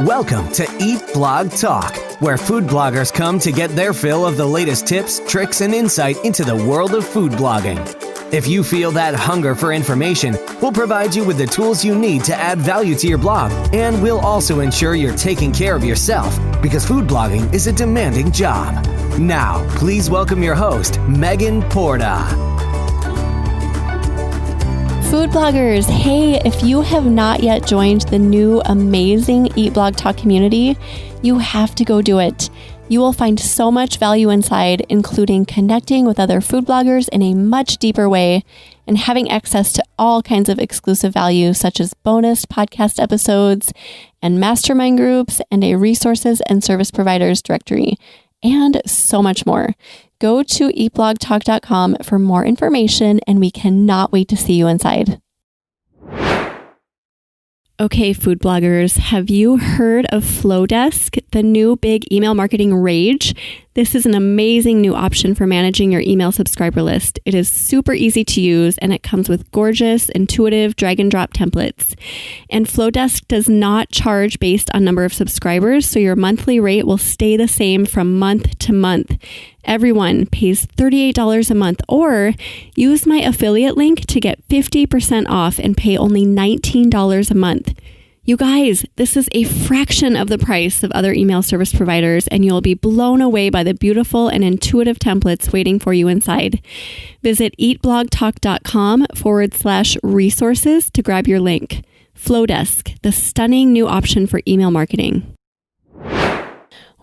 Welcome to Eat Blog Talk, where food bloggers come to get their fill of the latest tips, tricks, and insight into the world of food blogging. If you feel that hunger for information, we'll provide you with the tools you need to add value to your blog, and we'll also ensure you're taking care of yourself, because food blogging is a demanding job. Now, please welcome your host, Megan Porta. Food bloggers, hey, if you have not yet joined the new amazing Eat Blog Talk community, you have to go do it. You will find so much value inside, including connecting with other food bloggers in a much deeper way and having access to all kinds of exclusive value, such as bonus podcast episodes and mastermind groups and a resources and service providers directory, and so much more. Go to eatblogtalk.com for more information, and we cannot wait to see you inside. Okay, food bloggers, have you heard of Flowdesk, the new big email marketing rage? This is an amazing new option for managing your email subscriber list. It is super easy to use, and it comes with gorgeous, intuitive drag and drop templates. And Flowdesk does not charge based on number of subscribers, so your monthly rate will stay the same from month to month. Everyone pays $38 a month, or use my affiliate link to get 50% off and pay only $19 a month. You guys, this is a fraction of the price of other email service providers, and you'll be blown away by the beautiful and intuitive templates waiting for you inside. Visit eatblogtalk.com/resources to grab your link. Flowdesk, the stunning new option for email marketing.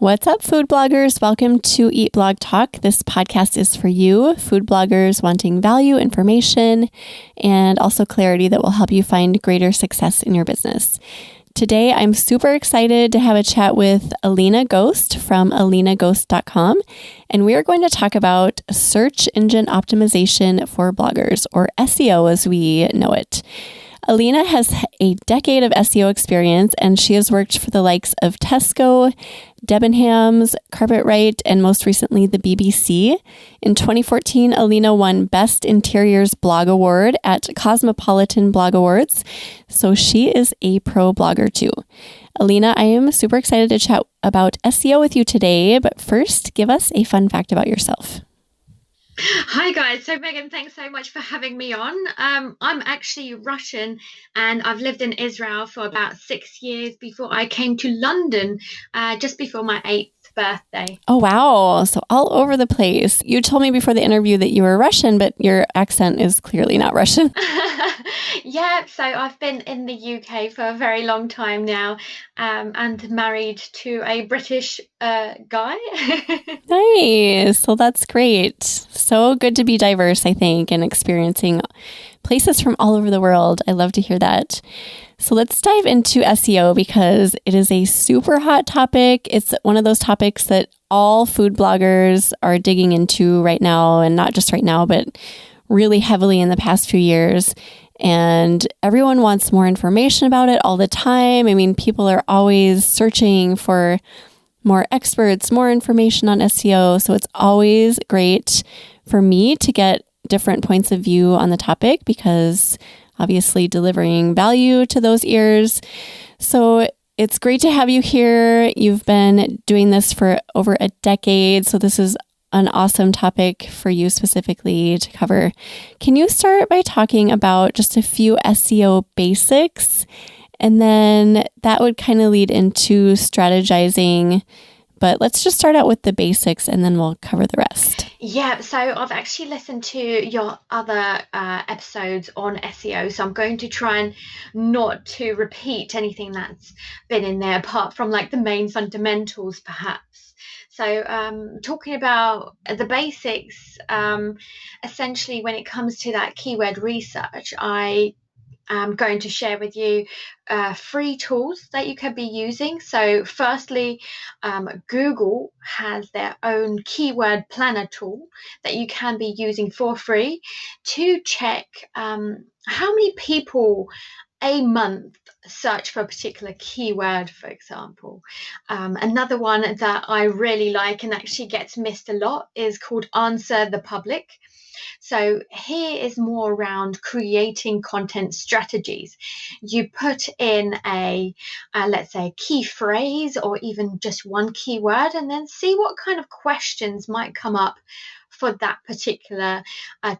What's up, food bloggers? Welcome to Eat Blog Talk. This podcast is for you, food bloggers wanting value, information, and also clarity that will help you find greater success in your business. Today, I'm super excited to have a chat with Alina Ghost from alinaghost.com, and we are going to talk about search engine optimization for bloggers, or SEO as we know it. Alina has a decade of SEO experience, and she has worked for the likes of Tesco, Debenhams, Carpetright, and most recently the BBC. In 2014, Alina won Best Interiors Blog Award at Cosmopolitan Blog Awards, so she is a pro blogger too. Alina, I am super excited to chat about SEO with you today, but first, give us a fun fact about yourself. Hi guys, so Megan, thanks so much for having me on. I'm actually Russian, and I've lived in Israel for about 6 years before I came to London just before my 8th birthday. Oh wow, so all over the place. You told me before the interview that you were Russian, but your accent is clearly not Russian. Yeah, so I've been in the UK for a very long time now, and married to a British guy. Nice. Well, that's great. So good to be diverse, I think, and experiencing places from all over the world. I love to hear that. So let's dive into SEO because it is a super hot topic. It's one of those topics that all food bloggers are digging into right now, and not just right now, but really heavily in the past few years. And everyone wants more information about it all the time. I mean, people are always searching for more experts, more information on SEO. So it's always great for me to get different points of view on the topic because obviously delivering value to those ears. So it's great to have you here. You've been doing this for over a decade. So this is an awesome topic for you specifically to cover. Can you start by talking about just a few SEO basics? And then that would kind of lead into strategizing. But let's just start out with the basics and then we'll cover the rest. Yeah, so I've actually listened to your other episodes on SEO, so I'm going to try and not to repeat anything that's been in there apart from like the main fundamentals perhaps. So talking about the basics, essentially when it comes to that keyword research, I am going to share with you 3 tools that you can be using. So firstly, Google has their own keyword planner tool that you can be using for free to check how many people a month search for a particular keyword, for example. Another one that I really like and actually gets missed a lot is called Answer the Public. So here is more around creating content strategies. You put in let's say, a key phrase or even just one keyword, and then see what kind of questions might come up for that particular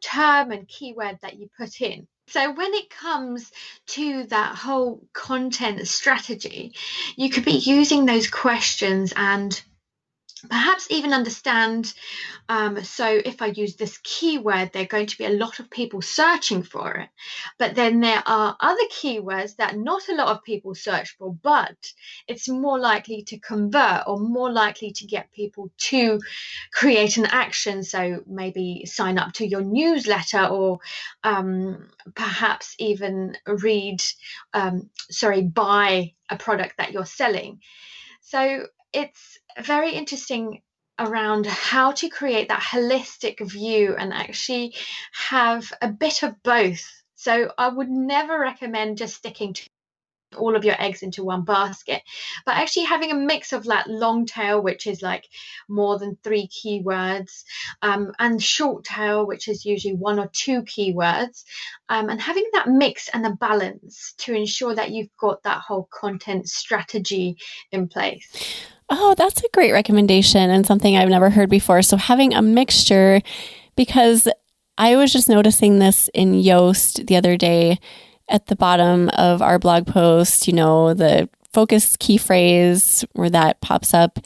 term and keyword that you put in. So when it comes to that whole content strategy, you could be using those questions and perhaps even understand, so if I use this keyword, there are going to be a lot of people searching for it, but then there are other keywords that not a lot of people search for, but it's more likely to convert or more likely to get people to create an action, so maybe sign up to your newsletter or perhaps even buy a product that you're selling. So it's very interesting around how to create that holistic view and actually have a bit of both. So I would never recommend just sticking to all of your eggs into one basket, but actually having a mix of that long tail, which is like more than 3 keywords, and short tail, which is usually 1 or 2 keywords, and having that mix and a balance to ensure that you've got that whole content strategy in place. Oh, that's a great recommendation and something I've never heard before. So having a mixture, because I was just noticing this in Yoast the other day at the bottom of our blog post, the focus key phrase where that pops up.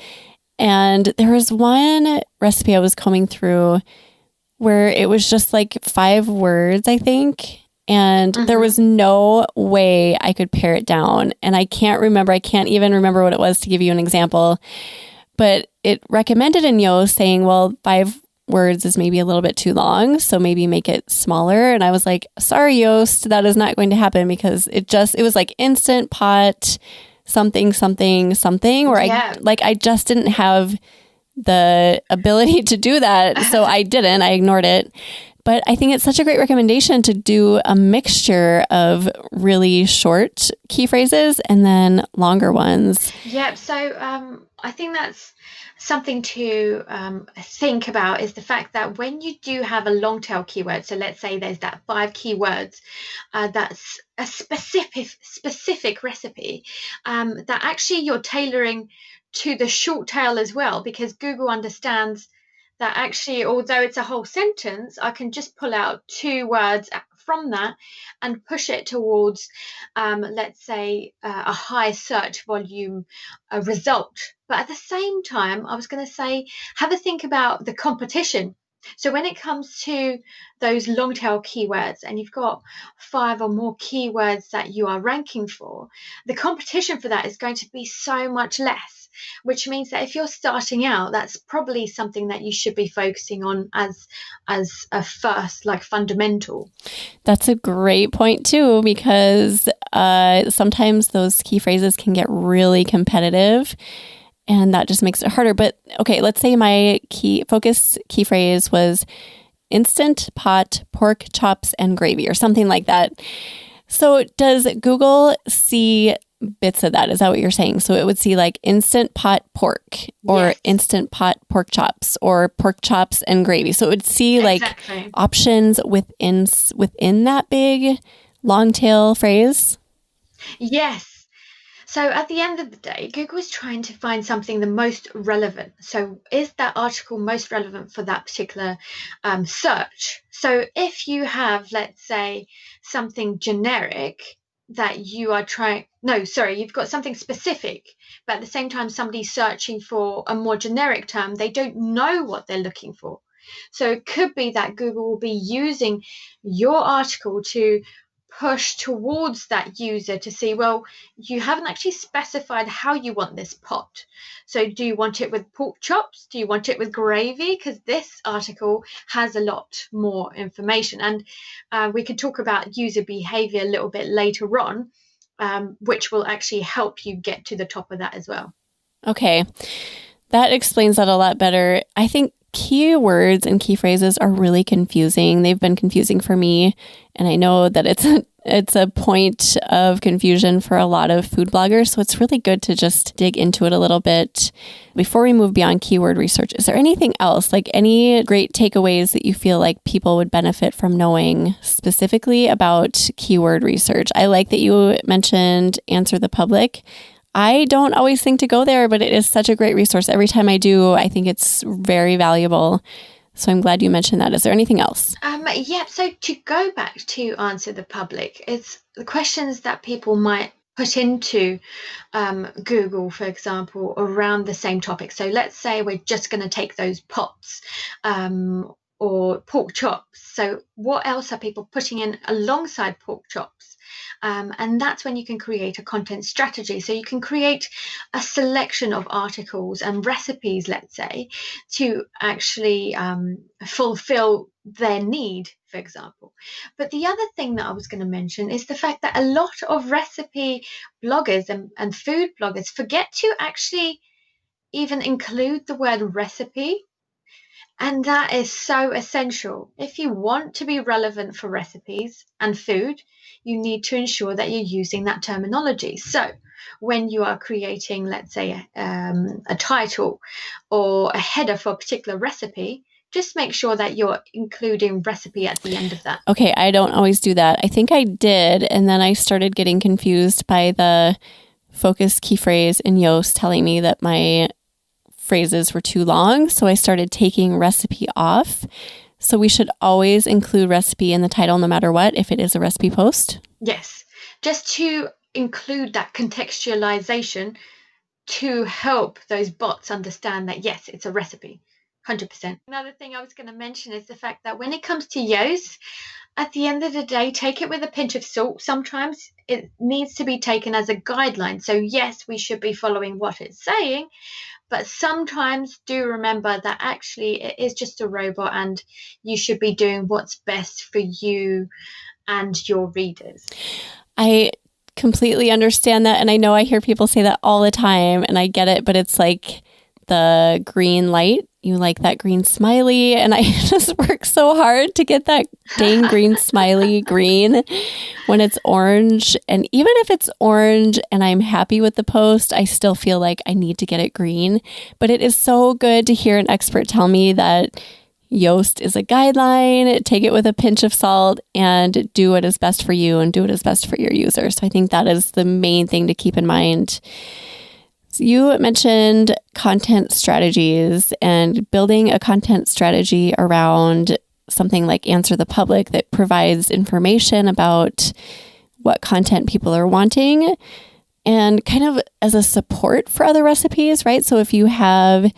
And there was one recipe I was combing through where it was just like 5 words, I think. And there was no way I could pare it down. And I can't even remember what it was to give you an example. But it recommended in Yoast saying, well, 5 words is maybe a little bit too long, so maybe make it smaller. And I was like, sorry, Yoast, that is not going to happen, because it was like instant pot something, where I just didn't have the ability to do that. So I ignored it. But I think it's such a great recommendation to do a mixture of really short key phrases and then longer ones. Yeah, so I think that's something to think about, is the fact that when you do have a long tail keyword, so let's say there's that 5 keywords, that's a specific recipe, that actually you're tailoring to the short tail as well, because Google understands that actually, although it's a whole sentence, I can just pull out 2 words from that and push it towards, let's say, a high search volume result. But at the same time, I was going to say, have a think about the competition. So when it comes to those long tail keywords and you've got 5 or more keywords that you are ranking for, the competition for that is going to be so much less, which means that if you're starting out, that's probably something that you should be focusing on as a first, like, fundamental. That's a great point too, because sometimes those key phrases can get really competitive, and that just makes it harder. But okay, let's say my focus key phrase was instant pot pork chops and gravy or something like that. So does Google see bits of that? Is that what you're saying? So it would see like instant pot pork or Yes. instant pot pork chops or pork chops and gravy. So it would see Exactly. like options within that big long tail phrase. Yes. So at the end of the day, Google is trying to find something the most relevant. So is that article most relevant for that particular search? So if you have, let's say, something generic that you are you've got something specific, but at the same time, somebody's searching for a more generic term, they don't know what they're looking for. So it could be that Google will be using your article to push towards that user to see, well, you haven't actually specified how you want this pot. So do you want it with pork chops? Do you want it with gravy? Because this article has a lot more information. And we can talk about user behavior a little bit later on, which will actually help you get to the top of that as well. Okay. That explains that a lot better. I think keywords and key phrases are really confusing. They've been confusing for me, and I know that it's a point of confusion for a lot of food bloggers. So it's really good to just dig into it a little bit. Before we move beyond keyword research, is there anything else, like any great takeaways that you feel like people would benefit from knowing specifically about keyword research? I like that you mentioned Answer the Public. I don't always think to go there, but it is such a great resource. Every time I do, I think it's very valuable. So I'm glad you mentioned that. Is there anything else? Yeah, so to go back to Answer the Public, it's the questions that people might put into Google, for example, around the same topic. So let's say we're just going to take those pots or pork chops. So what else are people putting in alongside pork chops? And that's when you can create a content strategy. So you can create a selection of articles and recipes, let's say, to actually fulfill their need, for example. But the other thing that I was going to mention is the fact that a lot of recipe bloggers and food bloggers forget to actually even include the word recipe. And that is so essential. If you want to be relevant for recipes and food, you need to ensure that you're using that terminology. So when you are creating, let's say, a title or a header for a particular recipe, just make sure that you're including recipe at the end of that. Okay, I don't always do that. I think I did, and then I started getting confused by the focus key phrase in Yoast telling me that my phrases were too long, so I started taking recipe off. So we should always include recipe in the title no matter what, if it is a recipe post? Yes, just to include that contextualization to help those bots understand that, yes, it's a recipe, 100%. Another thing I was going to mention is the fact that when it comes to Yoast, at the end of the day, take it with a pinch of salt. Sometimes it needs to be taken as a guideline. So yes, we should be following what it's saying, but sometimes do remember that actually it is just a robot and you should be doing what's best for you and your readers. I completely understand that. And I know I hear people say that all the time, and I get it, but it's like the green light. You like that green smiley, and I just work so hard to get that dang green smiley green when it's orange. And even if it's orange and I'm happy with the post, I still feel like I need to get it green. But it is so good to hear an expert tell me that Yoast is a guideline, take it with a pinch of salt, and do what is best for you and do what is best for your users. So I think that is the main thing to keep in mind. So you mentioned content strategies and building a content strategy around something like Answer the Public that provides information about what content people are wanting and kind of as a support for other recipes, right? So if you have,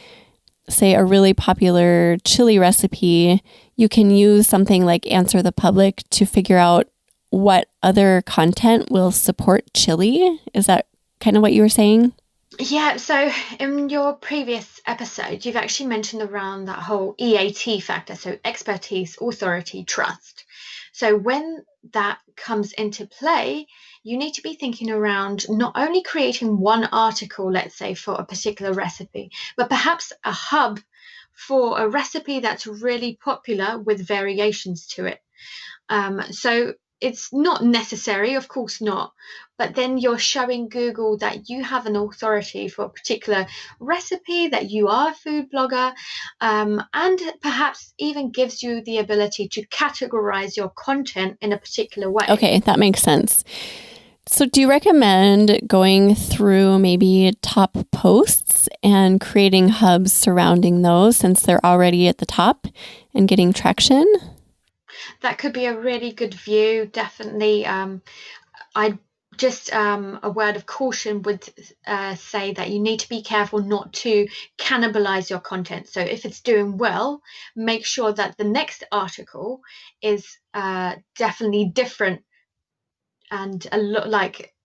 say, a really popular chili recipe, you can use something like Answer the Public to figure out what other content will support chili. Is that kind of what you were saying? Yeah, so in your previous episode, you've actually mentioned around that whole EAT factor, so expertise, authority, trust. So when that comes into play, you need to be thinking around not only creating one article, let's say, for a particular recipe, but perhaps a hub for a recipe that's really popular with variations to it. So it's not necessary, of course not, but then you're showing Google that you have an authority for a particular recipe, that you are a food blogger, and perhaps even gives you the ability to categorize your content in a particular way. Okay, that makes sense. So do you recommend going through maybe top posts and creating hubs surrounding those since they're already at the top and getting traction? That could be a really good view, definitely. I just a word of caution would say that you need to be careful not to cannibalize your content. So if it's doing well, make sure that the next article is definitely different and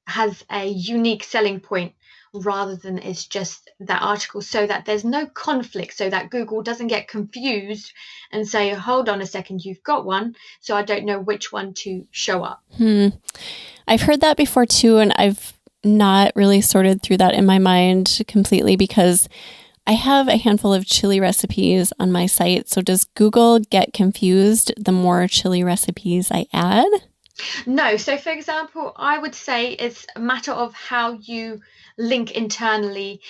has a unique selling point rather than it's just that article, so that there's no conflict, so that Google doesn't get confused and say, hold on a second, you've got one, so I don't know which one to show up. I've heard that before too, and I've not really sorted through that in my mind completely because I have a handful of chili recipes on my site. So does Google get confused the more chili recipes I add? No. So, for example, I would say it's a matter of how you link internally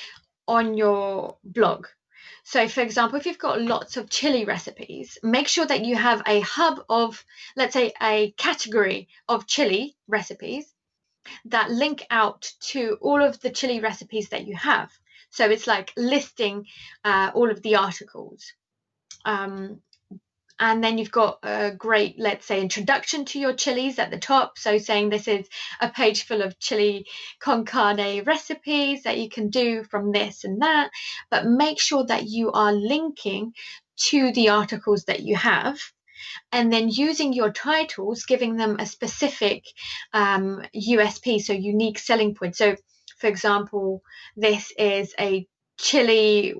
on your blog. So, for example, if you've got lots of chili recipes, make sure that you have a hub of, let's say, a category of chili recipes that link out to all of the chili recipes that you have. So it's like listing all of the articles. And then you've got a great, let's say, introduction to your chilies at the top. So saying this is a page full of chili con carne recipes that you can do from this and that. But make sure that you are linking to the articles that you have. And then using your titles, giving them a specific USP, so unique selling point. So, for example, this is a chili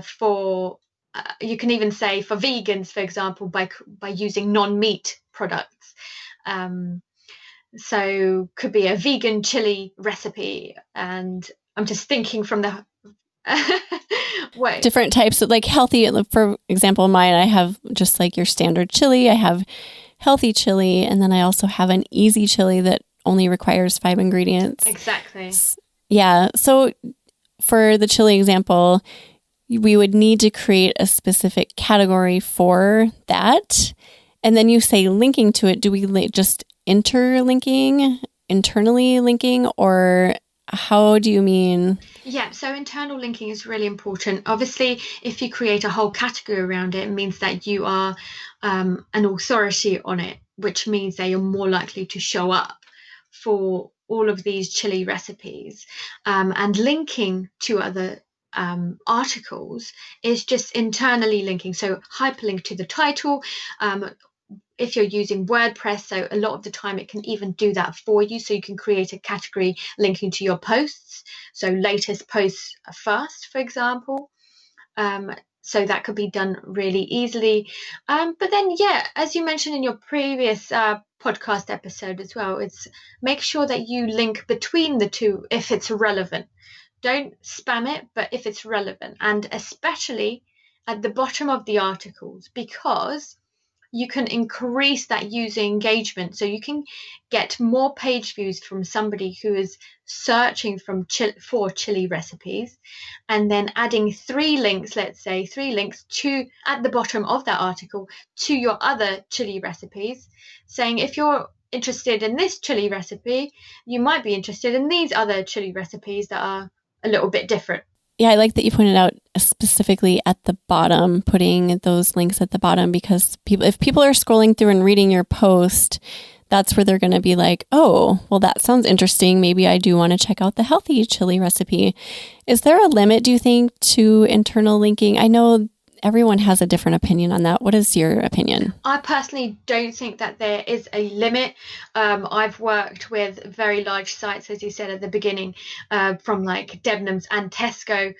for you can even say for vegans, for example, by using non-meat products. So could be a vegan chili recipe, and I'm just thinking from the different types of like healthy. For example, mine, I have just like your standard chili. I have healthy chili, and then I also have an easy chili that only requires 5 ingredients. Exactly. Yeah. So for the chili example, we would need to create a specific category for that. And then you say linking to it. Do we just interlinking, internally linking, or how do you mean? Yeah, so internal linking is really important. Obviously, if you create a whole category around it, it means that you are an authority on it, which means that you're more likely to show up for all of these chili recipes. And linking to other articles is just internally linking. So hyperlink to the title. If you're using WordPress, so a lot of the time it can even do that for you. So you can create a category linking to your posts. So latest posts first, for example. So that could be done really easily. But then, yeah, as you mentioned in your previous podcast episode as well, it's make sure that you link between the two if it's relevant. Don't spam it, but if it's relevant, and especially at the bottom of the articles, because you can increase that user engagement. So you can get more page views from somebody who is searching for chili recipes, and then adding 3 links, let's say 3 links to at the bottom of that article to your other chili recipes, saying if you're interested in this chili recipe, you might be interested in these other chili recipes that are a little bit different. Yeah, I like that you pointed out specifically at the bottom, putting those links at the bottom, because if people are scrolling through and reading your post, that's where they're going to be like, oh, well, that sounds interesting. Maybe I do want to check out the healthy chili recipe. Is there a limit, do you think, to internal linking? I know everyone has a different opinion on that. What is your opinion? I personally don't think that there is a limit. I've worked with very large sites, as you said at the beginning, from like Debenhams and Tesco.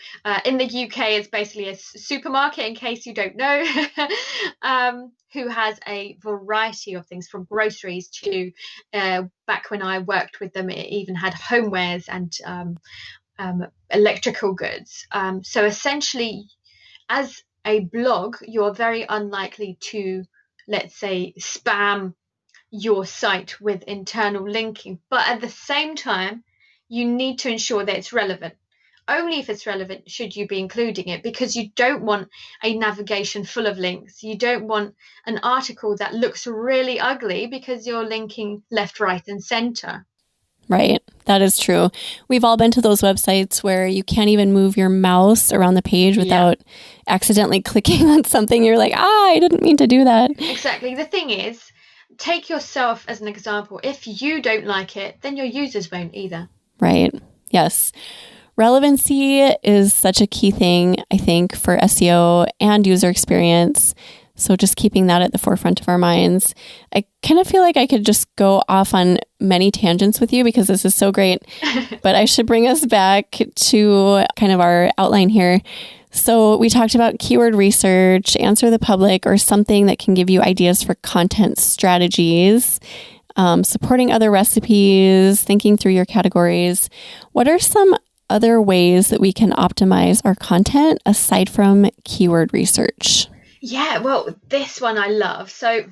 In the UK, it's basically a supermarket, in case you don't know, who has a variety of things from groceries to, back when I worked with them, it even had homewares and electrical goods. So essentially, as a blog, you're very unlikely to, let's say, spam your site with internal linking. But at the same time, you need to ensure that it's relevant. Only if it's relevant should you be including it, because you don't want a navigation full of links. You don't want an article that looks really ugly because you're linking left, right, and center. Right. That is true. We've all been to those websites where you can't even move your mouse around the page without accidentally clicking on something. You're like, I didn't mean to do that. Exactly. The thing is, take yourself as an example. If you don't like it, then your users won't either. Right. Yes. Relevancy is such a key thing, I think, for SEO and user experience. So just keeping that at the forefront of our minds. I kind of feel like I could just go off on many tangents with you because this is so great, but I should bring us back to kind of our outline here. So we talked about keyword research, answer the public, or something that can give you ideas for content strategies, supporting other recipes, thinking through your categories. What are some other ways that we can optimize our content aside from keyword research? Yeah, well, this one I love. So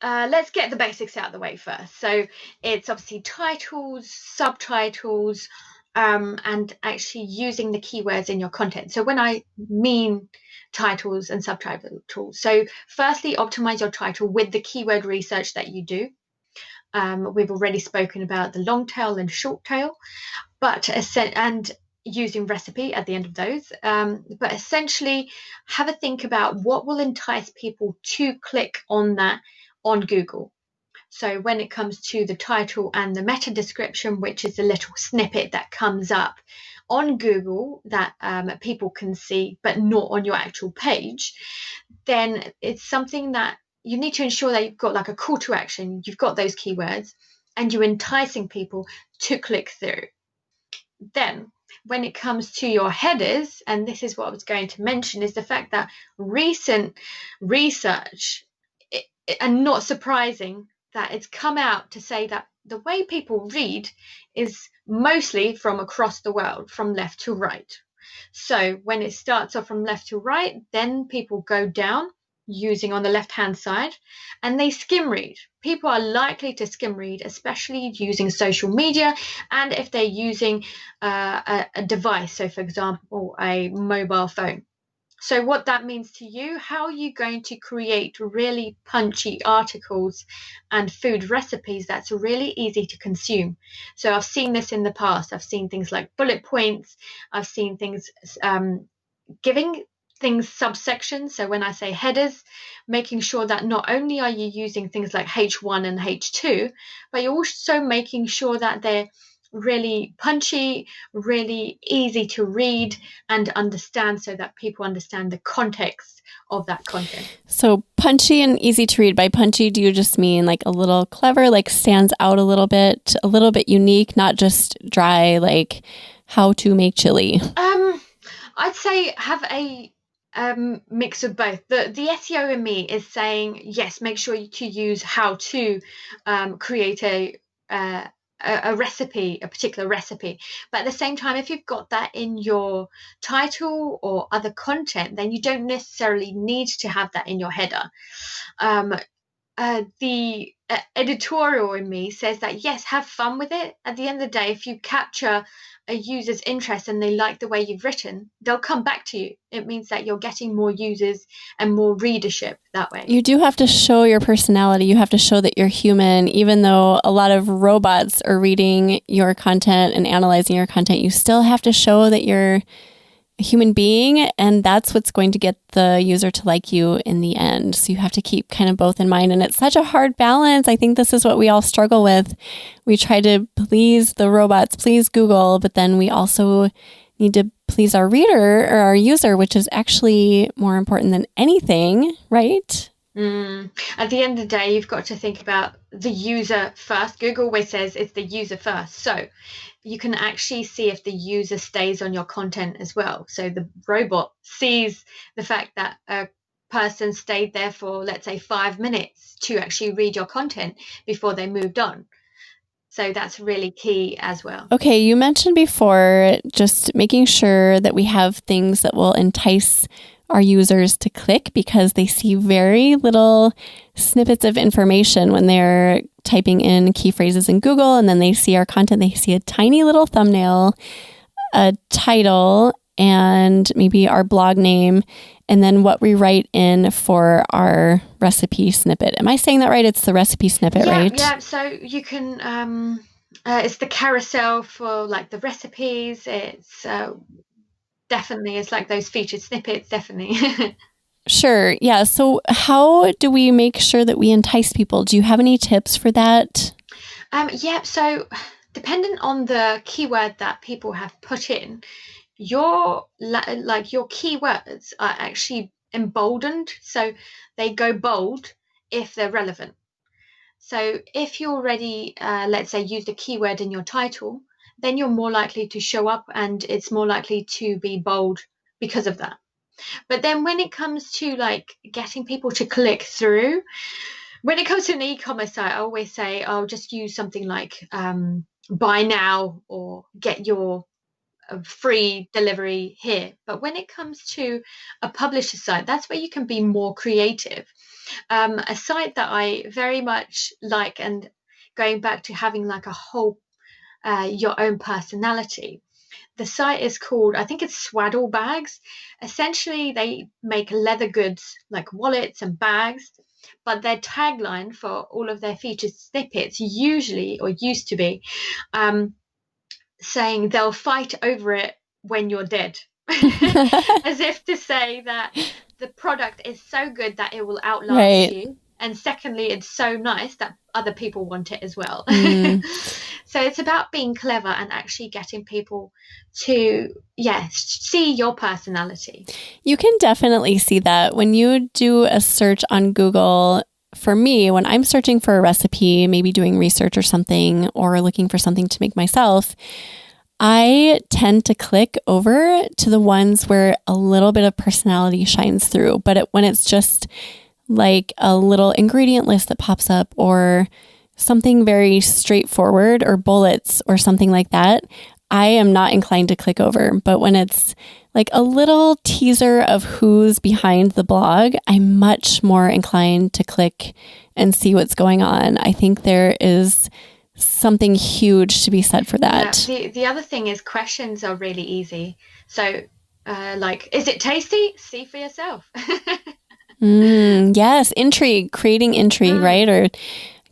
let's get the basics out of the way first. So it's obviously titles, subtitles, and actually using the keywords in your content. So when I mean titles and subtitles, so firstly, optimize your title with the keyword research that you do. We've already spoken about the long tail and short tail, and using recipe at the end of those. But essentially, have a think about what will entice people to click on that on Google. So when it comes to the title and the meta description, which is a little snippet that comes up on Google that people can see, but not on your actual page, then it's something that you need to ensure that you've got like a call to action, you've got those keywords, and you're enticing people to click through. Then, when it comes to your headers, and this is what I was going to mention, is the fact that recent research, and not surprising, that it's come out to say that the way people read is mostly from across the world, from left to right. So when it starts off from left to right, then people go down using on the left hand side and they skim read. People are likely to skim read, especially using social media, and if they're using a device, so for example a mobile phone. So what that means to you, how are you going to create really punchy articles and food recipes that's really easy to consume? So I've seen this in the past. I've seen things like bullet points. I've seen things giving things subsections. So when I say headers, making sure that not only are you using things like H1 and H2, but you're also making sure that they're really punchy, really easy to read and understand, so that people understand the context of that content. So punchy and easy to read. By punchy, do you just mean like a little clever, like stands out a little bit unique, not just dry, like how to make chili? I'd say have a mix of both. The SEO in me is saying, yes, make sure to use how to create a recipe, a particular recipe. But at the same time, if you've got that in your title or other content, then you don't necessarily need to have that in your header. The editorial in me says that, yes, have fun with it. At the end of the day, if you capture a user's interest and they like the way you've written, they'll come back to you. It means that you're getting more users and more readership that way. You do have to show your personality. You have to show that you're human. Even though a lot of robots are reading your content and analyzing your content, you still have to show that you're a human being, and that's what's going to get the user to like you in the end. So you have to keep kind of both in mind, and it's such a hard balance. I think this is what we all struggle with. We try to please the robots, please Google, but then we also need to please our reader or our user, which is actually more important than anything, right? At the end of the day, you've got to think about the user first. Google always says it's the user first. So you can actually see if the user stays on your content as well. So the robot sees the fact that a person stayed there for, let's say, 5 minutes to actually read your content before they moved on. So that's really key as well. Okay, you mentioned before just making sure that we have things that will entice our users to click, because they see very little snippets of information when they're typing in key phrases in Google, and then they see our content. They see a tiny little thumbnail, a title, and maybe our blog name, and then what we write in for our recipe snippet. Am I saying that right? It's the recipe snippet, right? Yeah, so you can, it's the carousel for like the recipes. It's definitely, it's like those featured snippets, definitely. Sure. Yeah. So how do we make sure that we entice people? Do you have any tips for that? So depending on the keyword that people have put in, your keywords are actually emboldened, so they go bold if they're relevant. So if you already, let's say, used a keyword in your title, then you're more likely to show up and it's more likely to be bold because of that. But then when it comes to like getting people to click through, when it comes to an e-commerce site, I always say, I'll just use something like buy now or get your free delivery here. But when it comes to a publisher site, that's where you can be more creative. A site that I very much like, and going back to having like a whole your own personality. The site is called, I think it's Swaddle Bags. Essentially, they make leather goods like wallets and bags, but their tagline for all of their featured snippets usually, or used to be, saying they'll fight over it when you're dead. As if to say that the product is so good that it will outlast you. And secondly, it's so nice that other people want it as well. So it's about being clever and actually getting people to, see your personality. You can definitely see that when you do a search on Google. For me, when I'm searching for a recipe, maybe doing research or something, or looking for something to make myself, I tend to click over to the ones where a little bit of personality shines through. But when it's just like a little ingredient list that pops up, or something very straightforward, or bullets or something like that, I am not inclined to click over. But when it's like a little teaser of who's behind the blog, I'm much more inclined to click and see what's going on. I think there is something huge to be said for that. Yeah, the other thing is questions are really easy. So like, is it tasty? See for yourself. Yes, intrigue, creating intrigue, right? Or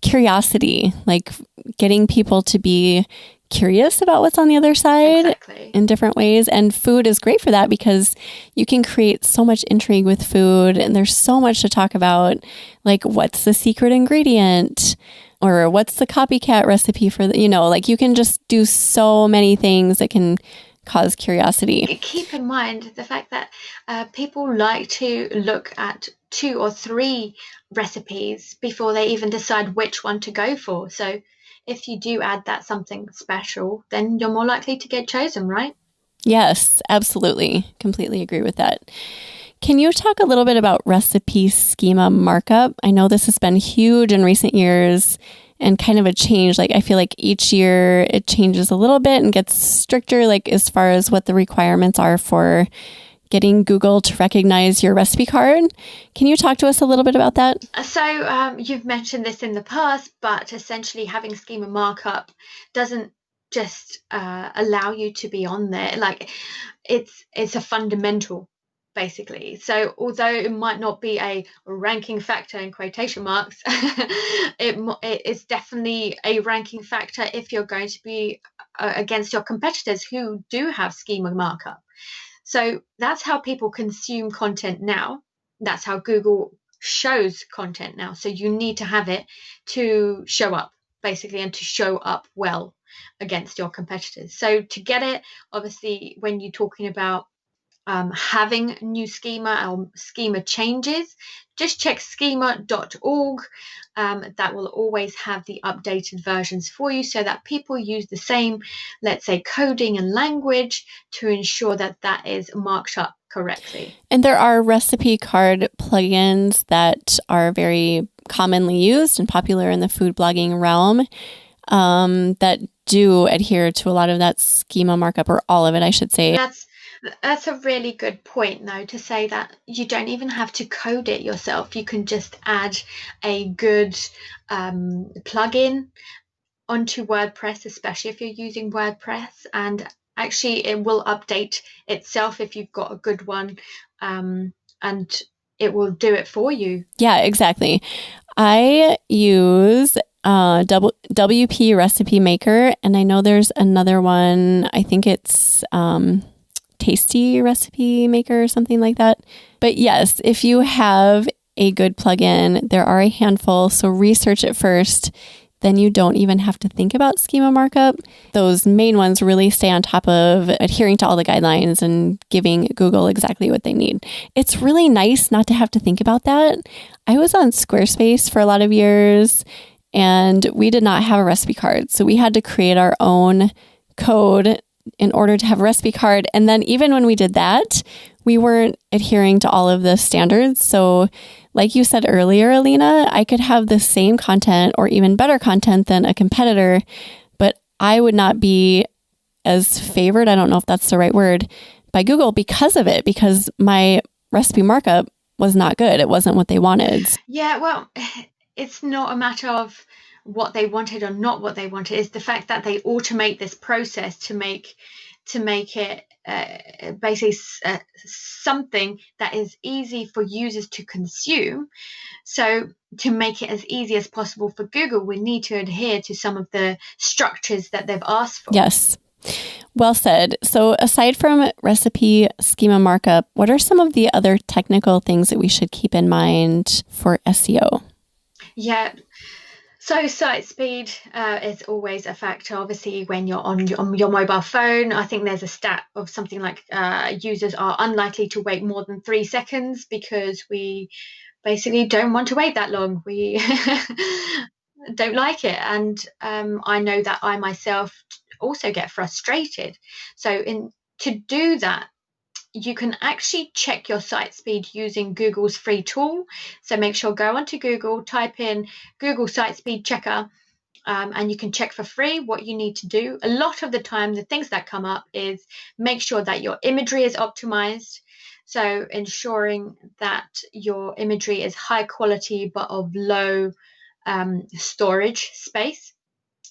curiosity, like getting people to be curious about what's on the other side in different ways. And food is great for that, because you can create so much intrigue with food, and there's so much to talk about, like what's the secret ingredient, or what's the copycat recipe for the, like you can just do so many things that can cause curiosity. Keep in mind the fact that people like to look at 2 or 3 recipes before they even decide which one to go for. So if you do add that something special, then you're more likely to get chosen, right? Yes, absolutely. Completely agree with that. Can you talk a little bit about recipe schema markup? I know this has been huge in recent years and kind of a change. Like I feel like each year it changes a little bit and gets stricter, like as far as what the requirements are for getting Google to recognize your recipe card. Can you talk to us a little bit about that? So you've mentioned this in the past, but essentially having schema markup doesn't just allow you to be on there. Like it's a fundamental, basically. So although it might not be a ranking factor in quotation marks, it is definitely a ranking factor if you're going to be against your competitors who do have schema markup. So that's how people consume content now. That's how Google shows content now. So you need to have it to show up, basically, and to show up well against your competitors. So to get it, obviously, when you're talking about having new schema or schema changes, just check schema.org. That will always have the updated versions for you, so that people use the same, let's say, coding and language to ensure that that is marked up correctly. And there are recipe card plugins that are very commonly used and popular in the food blogging realm that do adhere to a lot of that schema markup, or all of it, I should say. That's a really good point, though, to say that you don't even have to code it yourself. You can just add a good plugin onto WordPress, especially if you're using WordPress, and actually it will update itself if you've got a good one, and it will do it for you. Yeah, exactly. I use WP Recipe Maker, and I know there's another one. I think it's Tasty Recipe Maker or something like that. But yes, if you have a good plugin, there are a handful, so research it first. Then you don't even have to think about schema markup. Those main ones really stay on top of adhering to all the guidelines and giving Google exactly what they need. It's really nice not to have to think about that. I was on Squarespace for a lot of years, and we did not have a recipe card. So we had to create our own code in order to have a recipe card. And then even when we did that, we weren't adhering to all of the standards. So like you said earlier, Alina, I could have the same content or even better content than a competitor, but I would not be as favored, I don't know if that's the right word, by Google because of it, because my recipe markup was not good. It wasn't what they wanted. Yeah, well, it's not a matter of what they wanted or not what they wanted. It's the fact that they automate this process to make it basically something that is easy for users to consume. So to make it as easy as possible for Google, we need to adhere to some of the structures that they've asked for. Yes. Well said. So aside from recipe schema markup, what are some of the other technical things that we should keep in mind for SEO? Yeah. So site speed is always a factor. Obviously, when you're on your mobile phone, I think there's a stat of something like users are unlikely to wait more than 3 seconds because we basically don't want to wait that long. We don't like it. And I know that I myself also get frustrated. So to do that, you can actually check your site speed using Google's free tool. So make sure go onto Google, type in Google Site Speed Checker, and you can check for free what you need to do. A lot of the time, the things that come up is make sure that your imagery is optimized. So ensuring that your imagery is high quality but of low storage space,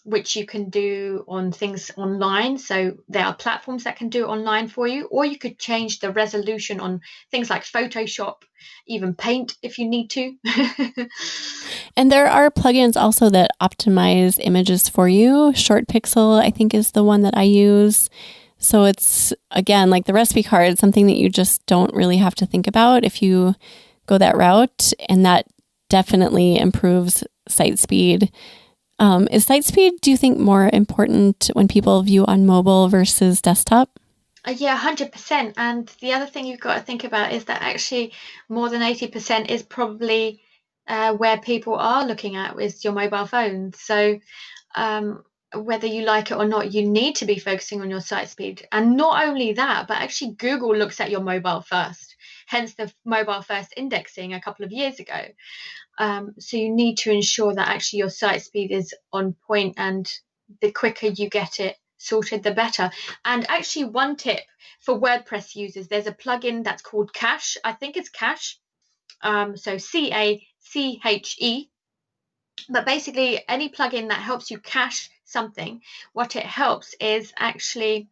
which you can do on things online. So there are platforms that can do it online for you, or you could change the resolution on things like Photoshop, even Paint if you need to. And there are plugins also that optimize images for you. Short Pixel, I think, is the one that I use. So it's, again, like the recipe card, something that you just don't really have to think about if you go that route. And that definitely improves site speed. Is site speed, do you think, more important when people view on mobile versus desktop? Yeah, 100%. And the other thing you've got to think about is that actually more than 80% is probably where people are looking at is your mobile phone. So whether you like it or not, you need to be focusing on your site speed. And not only that, but actually Google looks at your mobile first, hence the mobile first indexing a couple of years ago. So you need to ensure that actually your site speed is on point, and the quicker you get it sorted, the better. And actually, one tip for WordPress users, there's a plugin that's called Cache. I think it's Cache. So CACHE. But basically, any plugin that helps you cache something, what it helps is actually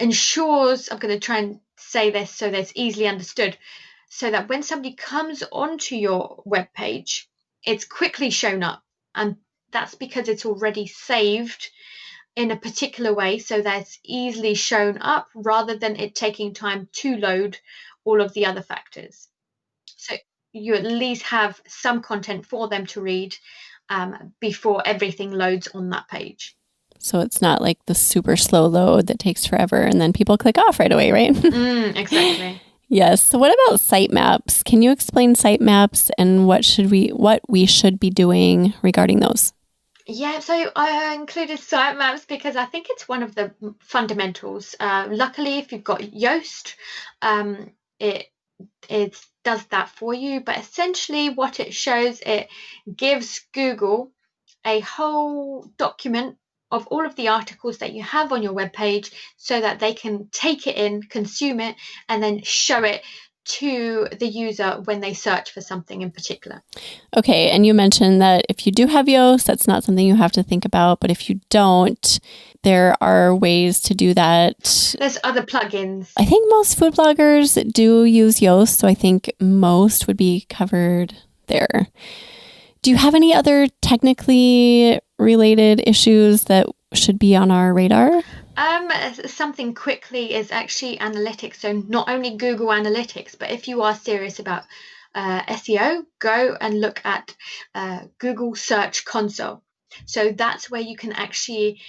ensures, I'm going to try and say this so that it's easily understood, so that when somebody comes onto your web page, it's quickly shown up. And that's because it's already saved in a particular way so that it's easily shown up rather than it taking time to load all of the other factors. So you at least have some content for them to read before everything loads on that page. So it's not like the super slow load that takes forever and then people click off right away, right? Exactly. Yes. So what about sitemaps? Can you explain sitemaps and what we should be doing regarding those? Yeah, so I included sitemaps because I think it's one of the fundamentals. Luckily, if you've got Yoast, it does that for you. But essentially what it shows, it gives Google a whole document of all of the articles that you have on your webpage so that they can take it in, consume it, and then show it to the user when they search for something in particular. Okay, and you mentioned that if you do have Yoast, that's not something you have to think about, but if you don't, there are ways to do that. There's other plugins. I think most food bloggers do use Yoast, so I think most would be covered there. Do you have any other technically related issues that should be on our radar? Something quickly is actually analytics. So not only Google Analytics, but if you are serious about SEO, go and look at Google Search Console. So that's where you can actually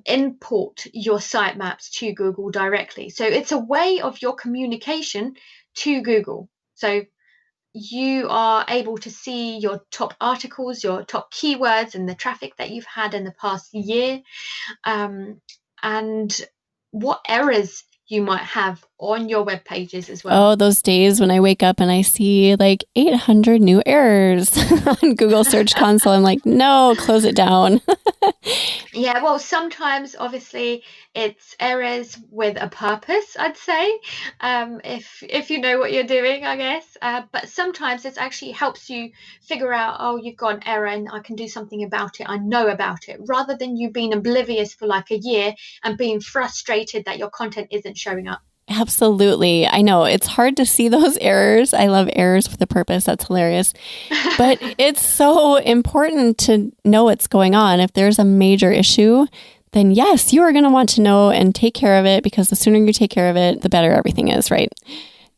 import your sitemaps to Google directly. So it's a way of your communication to Google. So you are able to see your top articles, your top keywords, and the traffic that you've had in the past year, and what errors you might have on your web pages as well. Oh, those days when I wake up and I see like 800 new errors on Google Search Console. I'm like, no, close it down. Yeah, well, sometimes obviously it's errors with a purpose, I'd say, if you know what you're doing, I guess. But sometimes it actually helps you figure out, oh, you've got an error and I can do something about it. I know about it, rather than you being oblivious for like a year and being frustrated that your content isn't showing up. Absolutely. I know it's hard to see those errors. I love errors with a purpose. That's hilarious. But it's so important to know what's going on. If there's a major issue, then yes, you are going to want to know and take care of it, because the sooner you take care of it, the better everything is, right?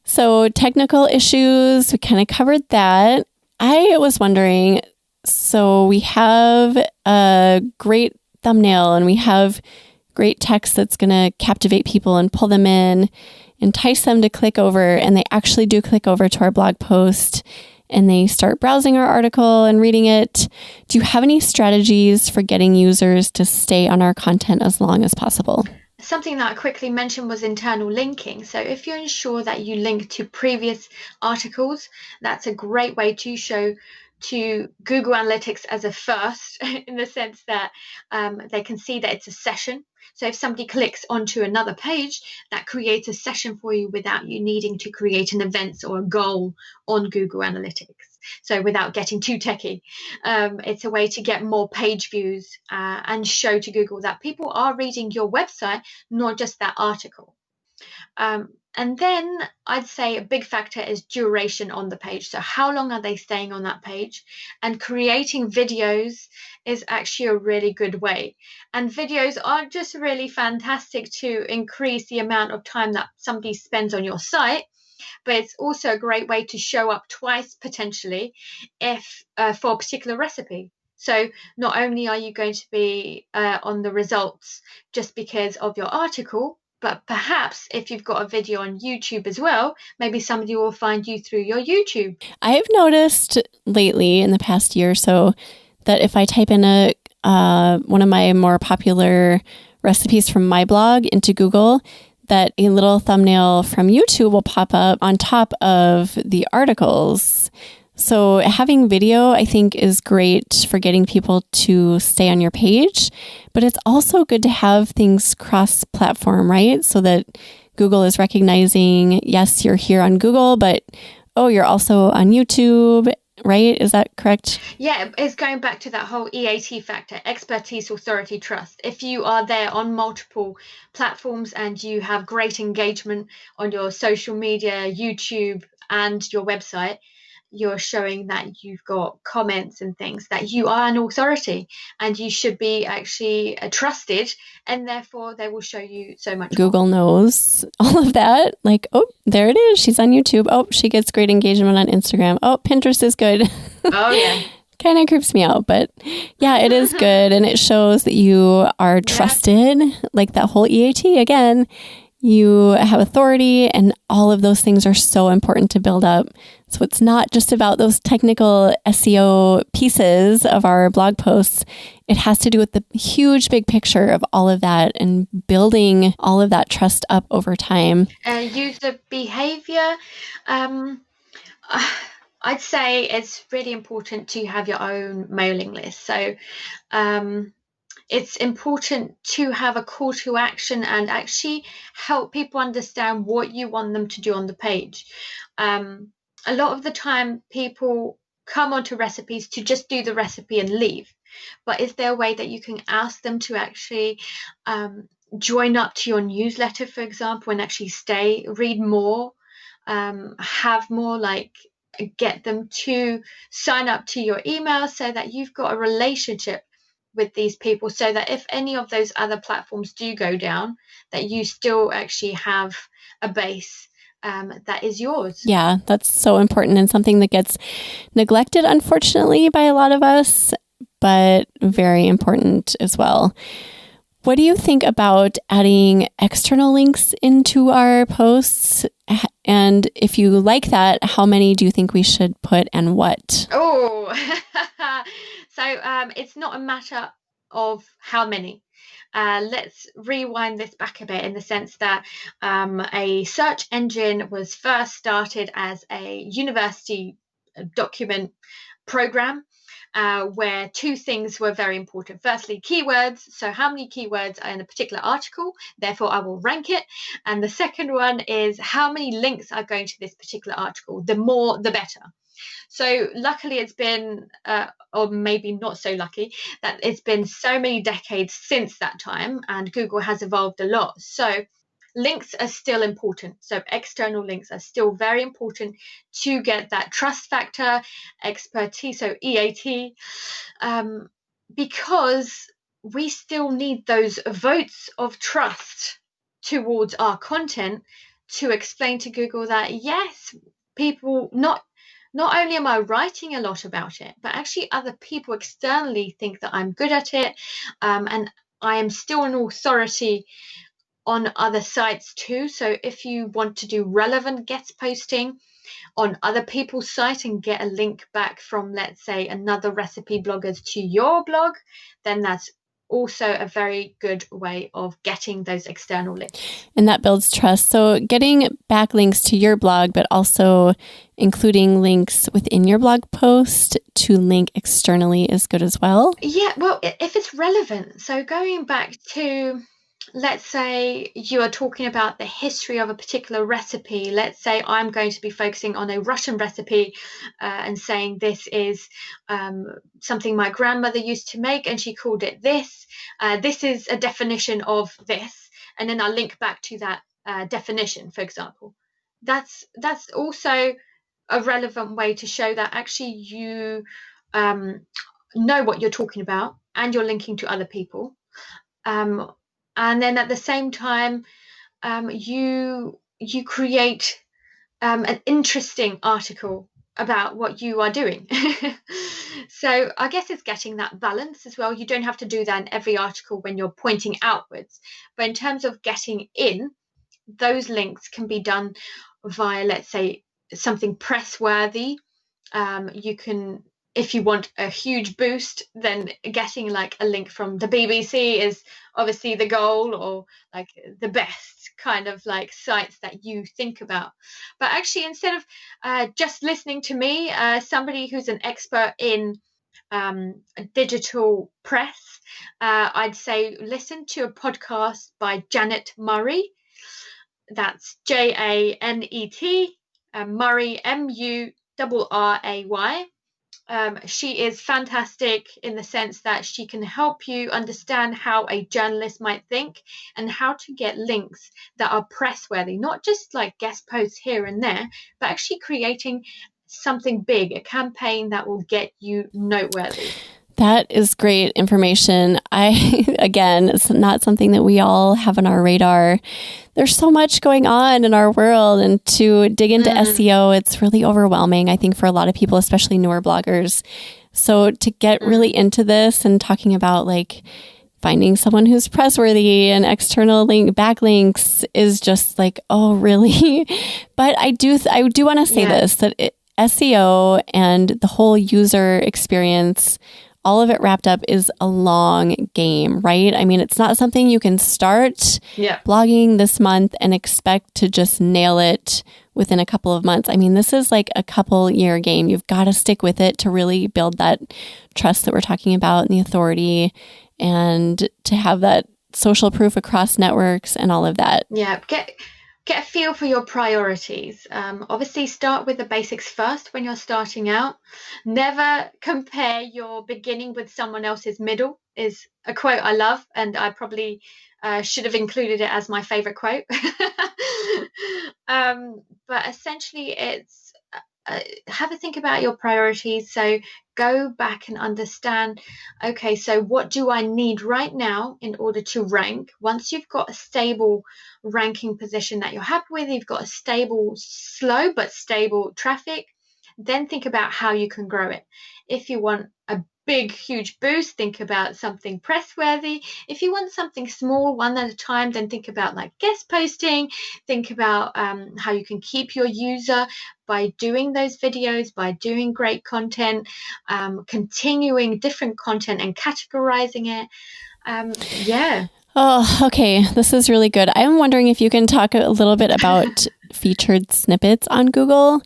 So technical issues, we kind of covered that. I was wondering, so we have a great thumbnail and we have great text that's going to captivate people and pull them in, entice them to click over, and they actually do click over to our blog post and they start browsing our article and reading it. Do you have any strategies for getting users to stay on our content as long as possible? Something that I quickly mentioned was internal linking. So if you ensure that you link to previous articles, that's a great way to show to Google Analytics as a first, in the sense that they can see that it's a session. So if somebody clicks onto another page, that creates a session for you without you needing to create an event or a goal on Google Analytics. So without getting too techie, it's a way to get more page views and show to Google that people are reading your website, not just that article. And then I'd say a big factor is duration on the page. So how long are they staying on that page? And creating videos is actually a really good way. And videos are just really fantastic to increase the amount of time that somebody spends on your site. But it's also a great way to show up twice potentially if for a particular recipe. So not only are you going to be on the results just because of your article, but perhaps if you've got a video on YouTube as well, maybe somebody will find you through your YouTube. I've noticed lately in the past year or so that if I type in one of my more popular recipes from my blog into Google, that a little thumbnail from YouTube will pop up on top of the articles. So having video, I think, is great for getting people to stay on your page, but it's also good to have things cross-platform, right? So that Google is recognizing, yes, you're here on Google, but oh, you're also on YouTube, right? Is that correct? Yeah, it's going back to that whole EAT factor, expertise, authority, trust. If you are there on multiple platforms and you have great engagement on your social media, YouTube, and your website, you're showing that you've got comments and things, that you are an authority and you should be actually trusted, and therefore they will show you so much Google more. knows all of that. Like, oh, there it is. She's on YouTube. Oh, she gets great engagement on Instagram. Oh, Pinterest is good. Oh, yeah. Kind of creeps me out, but yeah, it is good. And it shows that you are trusted, like that whole EAT again. You have authority, and all of those things are so important to build up. So it's not just about those technical SEO pieces of our blog posts. It has to do with the huge big picture of all of that and building all of that trust up over time. User behavior. I'd say it's really important to have your own mailing list. So it's important to have a call to action and actually help people understand what you want them to do on the page. A lot of the time people come onto recipes to just do the recipe and leave. But is there a way that you can ask them to actually join up to your newsletter, for example, and actually stay, read more, have more, like get them to sign up to your email so that you've got a relationship with these people, so that if any of those other platforms do go down, that you still actually have a base that is yours. Yeah, that's so important, and something that gets neglected, unfortunately, by a lot of us, but very important as well. What do you think about adding external links into our posts? And if you like that, how many do you think we should put and what? Oh, so it's not a matter of how many. let's rewind this back a bit in the sense that a search engine was first started as a university document program, where two things were very important. Firstly, keywords. So how many keywords are in a particular article, therefore I will rank it. And the second one is how many links are going to this particular article. The more, the better. So luckily it's been, or maybe not so lucky, that it's been so many decades since that time, and Google has evolved a lot. So links are still important. So external links are still very important to get that trust factor, expertise, so EAT, because we still need those votes of trust towards our content to explain to Google that, yes, people, not only am I writing a lot about it, but actually other people externally think that I'm good at it, and I am still an authority on other sites too. So if you want to do relevant guest posting on other people's site and get a link back from, let's say, another recipe bloggers to your blog, then that's also a very good way of getting those external links. And that builds trust. So getting backlinks to your blog, but also including links within your blog post to link externally is good as well. Yeah, well, if it's relevant. So going back to, let's say you are talking about the history of a particular recipe. Let's say I'm going to be focusing on a Russian recipe, and saying this is something my grandmother used to make and she called it this. This is a definition of this. And then I'll link back to that definition, for example. That's also a relevant way to show that actually you know what you're talking about and you're linking to other people. And then at the same time, you create an interesting article about what you are doing. So I guess it's getting that balance as well. You don't have to do that in every article when you're pointing outwards. But in terms of getting in, those links can be done via, let's say, something press-worthy. You can, if you want a huge boost, then getting like a link from the BBC is obviously the goal, or like the best kind of like sites that you think about. But actually, instead of just listening to me, somebody who's an expert in digital press, I'd say listen to a podcast by Janet Murray. That's Janet, Murray, Murray. She is fantastic in the sense that she can help you understand how a journalist might think and how to get links that are press-worthy, not just like guest posts here and there, but actually creating something big, a campaign that will get you noteworthy. That is great information. Again, it's not something that we all have on our radar. There's so much going on in our world, and to dig into SEO, it's really overwhelming, I think, for a lot of people, especially newer bloggers. So to get really into this and talking about like finding someone who's pressworthy and external link backlinks is just like, oh, really? But I do want to say this, that SEO and the whole user experience, all of it wrapped up, is a long game, right? I mean, it's not something you can start blogging this month and expect to just nail it within a couple of months. I mean, this is like a couple-year game. You've got to stick with it to really build that trust that we're talking about and the authority, and to have that social proof across networks and all of that. Yeah, get a feel for your priorities. Obviously, start with the basics first when you're starting out. Never compare your beginning with someone else's middle is a quote I love, and I probably should have included it as my favorite quote. But essentially, it's have a think about your priorities. So go back and understand, okay, so what do I need right now in order to rank? Once you've got a stable ranking position that you're happy with, you've got a stable, slow but stable traffic, then think about how you can grow it. If you want a big, huge boost, think about something press-worthy. If you want something small, one at a time, then think about like guest posting. Think about how you can keep your user by doing those videos, by doing great content, continuing different content and categorizing it. Oh, okay. This is really good. I'm wondering if you can talk a little bit about featured snippets on Google,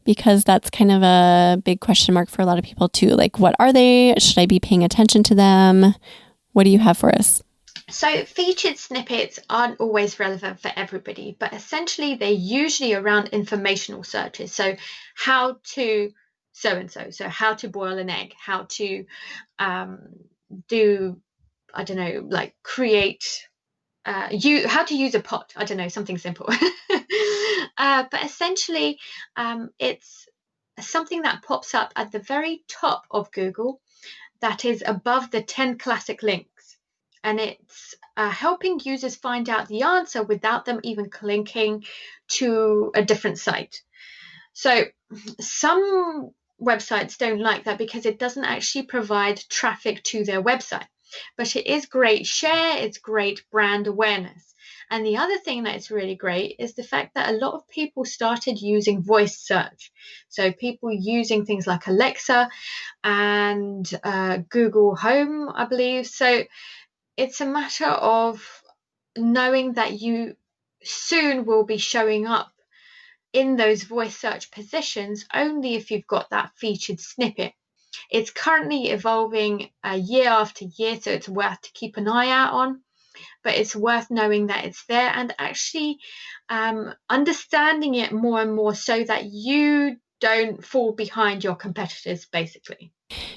because that's kind of a big question mark for a lot of people too. Like, what are they? Should I be paying attention to them? What do you have for us? So featured snippets aren't always relevant for everybody, but essentially they're usually around informational searches. So how to so and so, so how to boil an egg, how to do, I don't know, like create how to use a pot. I don't know, something simple. But essentially, it's something that pops up at the very top of Google that is above the 10 classic links. And it's helping users find out the answer without them even clicking to a different site. So some websites don't like that because it doesn't actually provide traffic to their website. But it is great share, it's great brand awareness. And the other thing that's really great is the fact that a lot of people started using voice search. So people using things like Alexa and Google Home, I believe. So it's a matter of knowing that you soon will be showing up in those voice search positions only if you've got that featured snippet. It's currently evolving year after year, so it's worth to keep an eye out on, but it's worth knowing that it's there and actually understanding it more and more so that you don't fall behind your competitors, basically.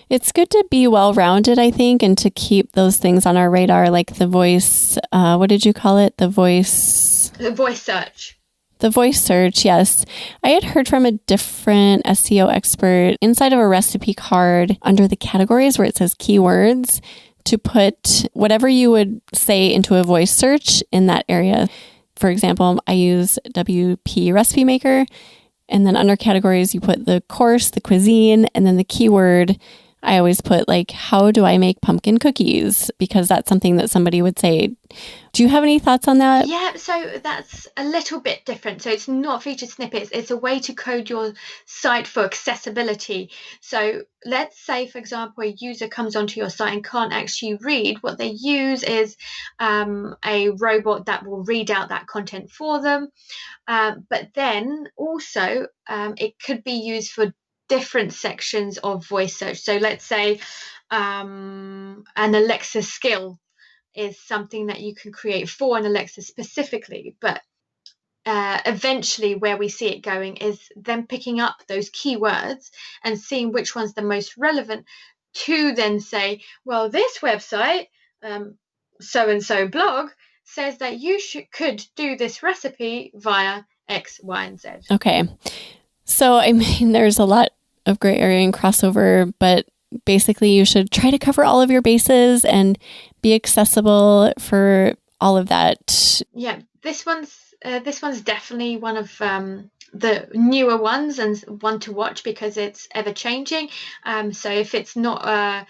It's good to be well-rounded, I think, and to keep those things on our radar, like the voice, what did you call it? The voice search. The voice search, yes. I had heard from a different SEO expert inside of a recipe card under the categories where it says keywords to put whatever you would say into a voice search in that area. For example, I use WP Recipe Maker, and then under categories, you put the course, the cuisine, and then the keyword. I always put like, how do I make pumpkin cookies? Because that's something that somebody would say. Do you have any thoughts on that? Yeah, so that's a little bit different. So it's not featured snippets. It's a way to code your site for accessibility. So let's say, for example, a user comes onto your site and can't actually read. What they use is a robot that will read out that content for them. But then also it could be used for different sections of voice search. So let's say an Alexa skill is something that you can create for an Alexa specifically, but eventually where we see it going is them picking up those keywords and seeing which one's the most relevant to then say, well, this website, so-and-so blog, says that you could do this recipe via X, Y, and Z. Okay. So, I mean, there's a lot of gray area and crossover, but basically you should try to cover all of your bases and be accessible for all of that. Yeah, this one's definitely one of the newer ones and one to watch because it's ever changing. So if it's not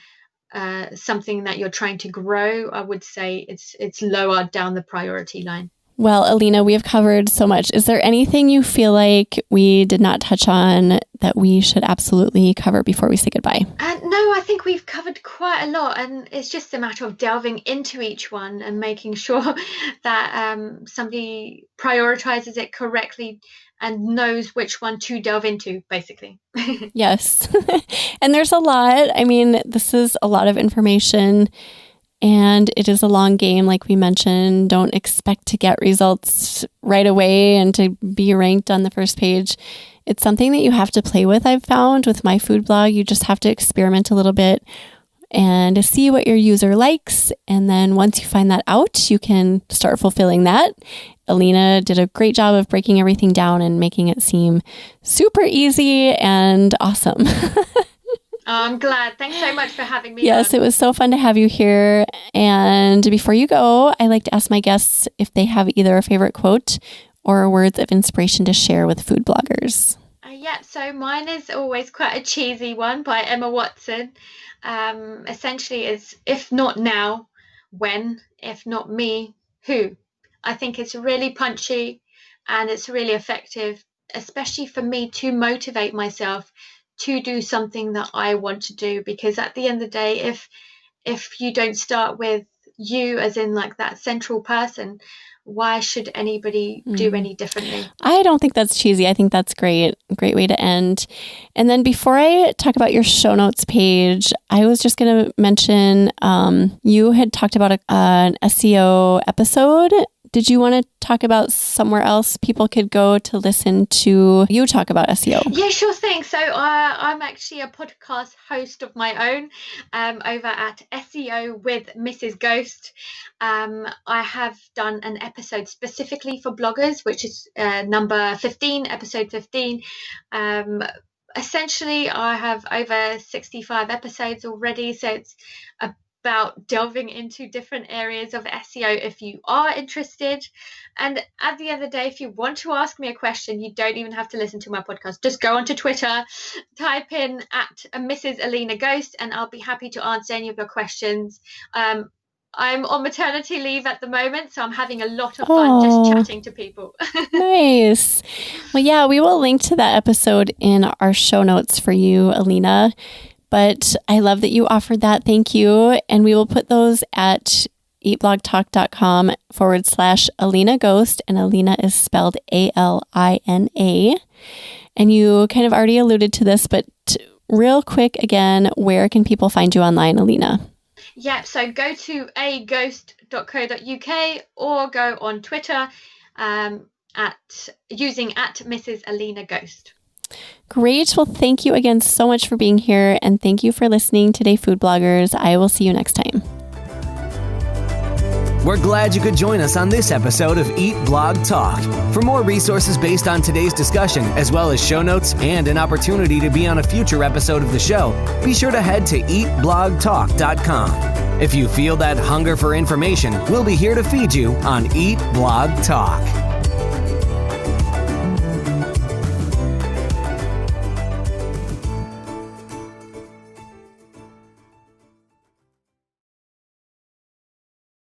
something that you're trying to grow, I would say it's lower down the priority line. Well, Alina, we have covered so much. Is there anything you feel like we did not touch on that we should absolutely cover before we say goodbye? No, I think we've covered quite a lot, and it's just a matter of delving into each one and making sure that somebody prioritizes it correctly and knows which one to delve into, basically. Yes. And there's a lot. I mean, this is a lot of information. And it is a long game, like we mentioned. Don't expect to get results right away and to be ranked on the first page. It's something that you have to play with, I've found, with my food blog. You just have to experiment a little bit and see what your user likes. And then once you find that out, you can start fulfilling that. Alina did a great job of breaking everything down and making it seem super easy and awesome. I'm glad. Thanks so much for having me. Yes, it was so fun to have you here. And before you go, I like to ask my guests if they have either a favorite quote or words of inspiration to share with food bloggers. Yeah, so mine is always quite a cheesy one by Emma Watson. Essentially, it's if not now, when? If not me, who? I think it's really punchy and it's really effective, especially for me to motivate myself to do something that I want to do, because at the end of the day, if you don't start with you as in like that central person, why should anybody do any differently? I don't think that's cheesy. I think that's great. Great way to end. And then before I talk about your show notes page, I was just going to mention you had talked about an SEO episode. Did you want to talk about somewhere else people could go to listen to you talk about SEO? Yeah, sure thing. So I'm actually a podcast host of my own over at SEO with Mrs. Ghost. I have done an episode specifically for bloggers, which is number 15, episode 15. Essentially, I have over 65 episodes already, so it's about delving into different areas of SEO if you are interested. And at the end of the day, if you want to ask me a question, you don't even have to listen to my podcast. Just go onto Twitter, type in at Mrs. Alina Ghost, and I'll be happy to answer any of your questions. I'm on maternity leave at the moment, so I'm having a lot of fun just chatting to people. Nice. Well, yeah, we will link to that episode in our show notes for you, Alina. But I love that you offered that. Thank you. And we will put those at eatblogtalk.com/Alina Ghost. And Alina is spelled Alina. And you kind of already alluded to this, but real quick again, where can people find you online, Alina? Yeah, so go to aghost.co.uk or go on Twitter using at Mrs. Alina Ghost. Great. Well, thank you again so much for being here, and thank you for listening today, food bloggers. I will see you next time. We're glad you could join us on this episode of Eat Blog Talk. For more resources based on today's discussion, as well as show notes and an opportunity to be on a future episode of the show, be sure to head to eatblogtalk.com. If you feel that hunger for information, we'll be here to feed you on Eat Blog Talk.